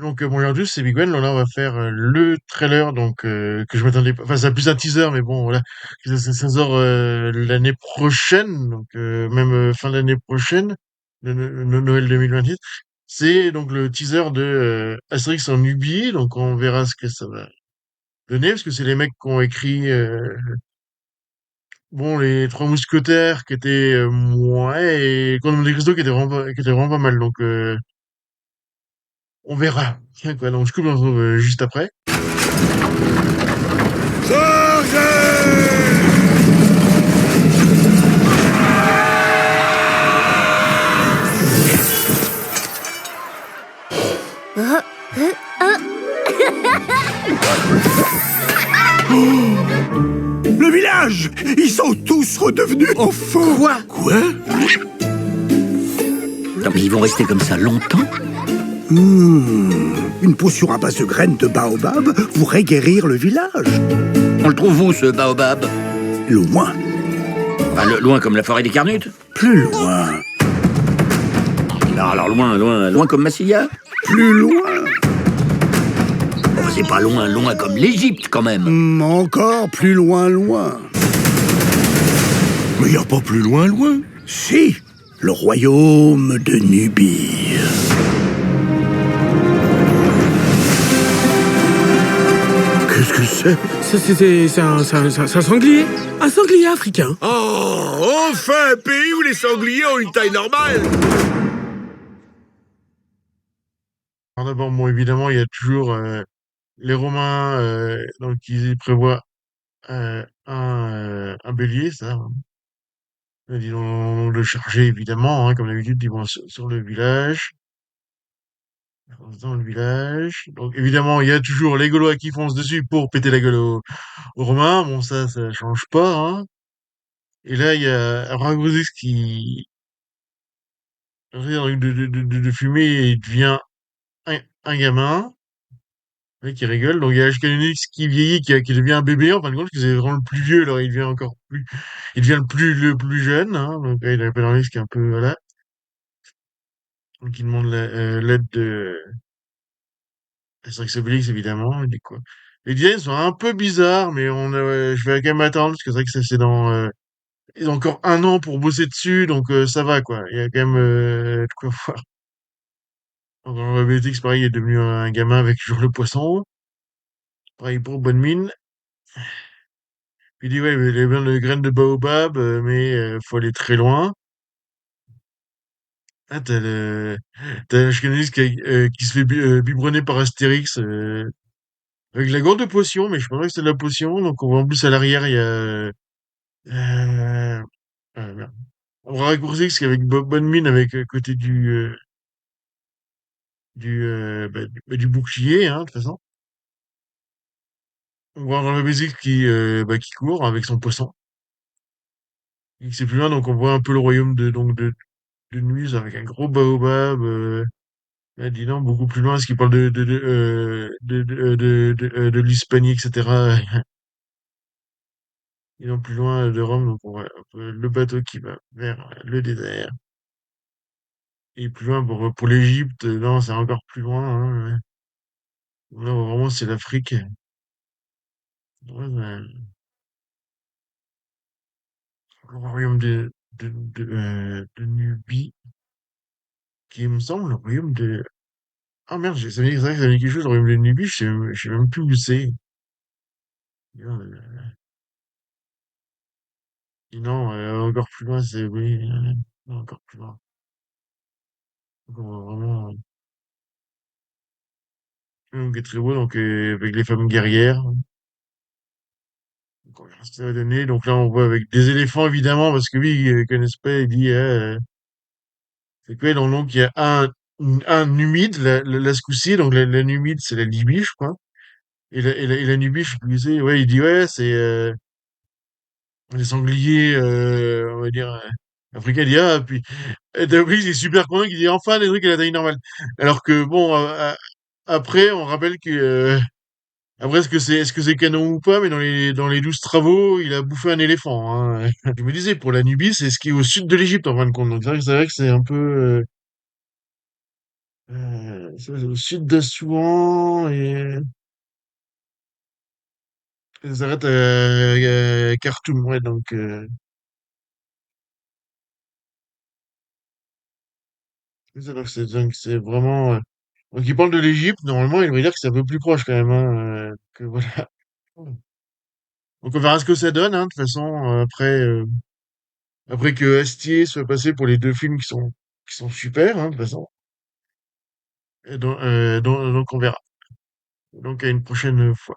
Donc, bon, aujourd'hui, c'est Big Ben. Là, on va faire le trailer, donc que je m'attendais pas. Enfin, c'est plus un teaser, mais bon, voilà, ça sort l'année prochaine, donc même fin d'année prochaine, Noël 2028. C'est donc le teaser de Astérix en Nubie, donc on verra ce que ça va donner, parce que c'est les mecs qui ont écrit, bon, les Trois Mousquetaires, qui étaient ouais, et Comte des Cristaux, qui était vraiment pas mal, donc on verra. Tiens, quoi, donc je coupe, on se retrouve juste après. Le village! Ils sont tous redevenus enfants! Quoi? Non mais ils vont rester comme ça longtemps? Une potion à base de graines de baobab pourrait guérir le village. On le trouve où, ce baobab? Loin, Enfin, loin comme la forêt des Carnutes? plus loin, Non, alors loin comme Massilia? plus loin. Oh, c'est pas loin comme l'Égypte, quand même. Encore plus loin. Mais y a pas plus loin. Si, le royaume de Nubie. Qu'est-ce que c'est? C'est un sanglier. Un sanglier africain. Oh, enfin un pays où les sangliers ont une taille normale! Alors d'abord, bon, évidemment, il y a toujours les Romains, donc ils y prévoient un bélier, ça. Hein. Ils vont le charger, évidemment, hein, comme d'habitude, ils vont sur le village. Dans le village. Donc évidemment, il y a toujours les Gaulois qui foncent dessus pour péter la gueule aux Romains. Bon, ça change pas, hein. Et là, il y a Aragosis qui rire de fumer et il devient un gamin. Ouais, qui rigole. Donc il y a Ashkanonix qui vieillit, qui devient un bébé en fin de compte, parce que c'est vraiment le plus vieux, alors il devient encore plus, il devient le plus jeune, hein. Donc il appelle un risque un peu, voilà. Donc il demande l'aide de Astérix Obélix, évidemment. Il dit quoi? Les designs sont un peu bizarres, mais je vais quand même attendre, parce que c'est vrai que ça c'est dans, ils ont encore un an pour bosser dessus, donc ça va, quoi. Il y a quand même de quoi voir. Donc Obélix, pareil, il est devenu un gamin avec toujours le poisson. Pareil pour Bonne Mine. Il dit, ouais, mais les bien de graines de baobab, mais faut aller très loin. Ah, t'as Ashkenaz qui se fait biberonner par Astérix avec la gourde de potion, mais je pense que c'est de la potion. Donc on voit en plus à l'arrière, il y a merde. On va raccourcir parce qu'avec Bonne Mine, avec à côté du bouclier, hein, de toute façon. On voit dans la musique qui court avec son poisson. Et c'est plus loin, donc on voit un peu le royaume de Nuise avec un gros baobab. Dis donc, beaucoup plus loin, parce qu'il parle de l'Hispanie, etc. Ils sont plus loin de Rome, donc on voit un peu le bateau qui va vers le désert. Et plus loin pour l'Égypte, non, c'est encore plus loin. Hein. Là, vraiment, c'est l'Afrique. Ouais, le royaume de Nubie, qui me semble le royaume de... Ah merde, c'est vrai que ça me dit quelque chose, le royaume de Nubie, je sais même plus où c'est. Non, encore plus loin, c'est... Oui, non, encore plus loin. Donc, on va vraiment... Donc, est très beau, donc avec les femmes guerrières. Donc, on verra ce que ça va donner. Donc là, on voit avec des éléphants, évidemment, parce que oui, ils connaissent pas, il dit... c'est quoi, donc il y a un numide, là, ce coup-ci, donc la numide, c'est la Libye, je crois. Et la Nubie, je sais plus où c'est. Ouais, il dit, ouais, c'est les sangliers, on va dire, africains. Il dit, ah, puis, t'as compris, il est super content, il dit, enfin, des trucs à la taille normale. Alors que, bon, après, on rappelle que... après, est-ce que c'est canon ou pas, mais dans les 12 travaux, il a bouffé un éléphant, hein. Je me disais, pour la Nubie, c'est ce qui est au sud de l'Égypte, en fin de compte. Donc, c'est vrai que c'est un peu, C'est au sud d'Assouan et ça s'arrête à Khartoum, ouais, donc c'est vraiment, donc il parle de l'Égypte, normalement, il devrait dire que c'est un peu plus proche quand même, hein, que voilà. Donc on verra ce que ça donne, hein, de toute façon, après que Astier soit passé pour les deux films qui sont super, hein, de toute façon. Et donc on verra. Donc à une prochaine fois.